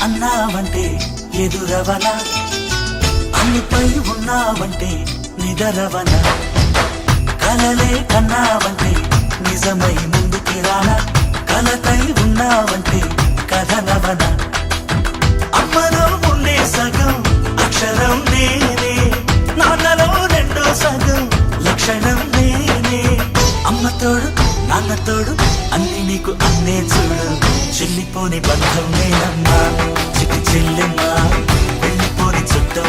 అన్నావంటే ఎదురవన, అన్నిపై ఉన్నావంటే నిదరవన, కలలే కన్నావంటే నిజమై ముందుకి రానా, కలతై ఉన్నావంటే కథనవన. అమ్మలో ఉండే సగం అక్షరం నేనే, నాన్నలో రెండో సగం లక్షణం నేనే. అమ్మతోడు నాన్నతోడు అన్ని నీకు అన్నే చూడు, చెల్లిపోని బంధం నేనమ్మా, చిట్టి చెల్లెమ్మా, వెళ్ళిపోని చుట్టం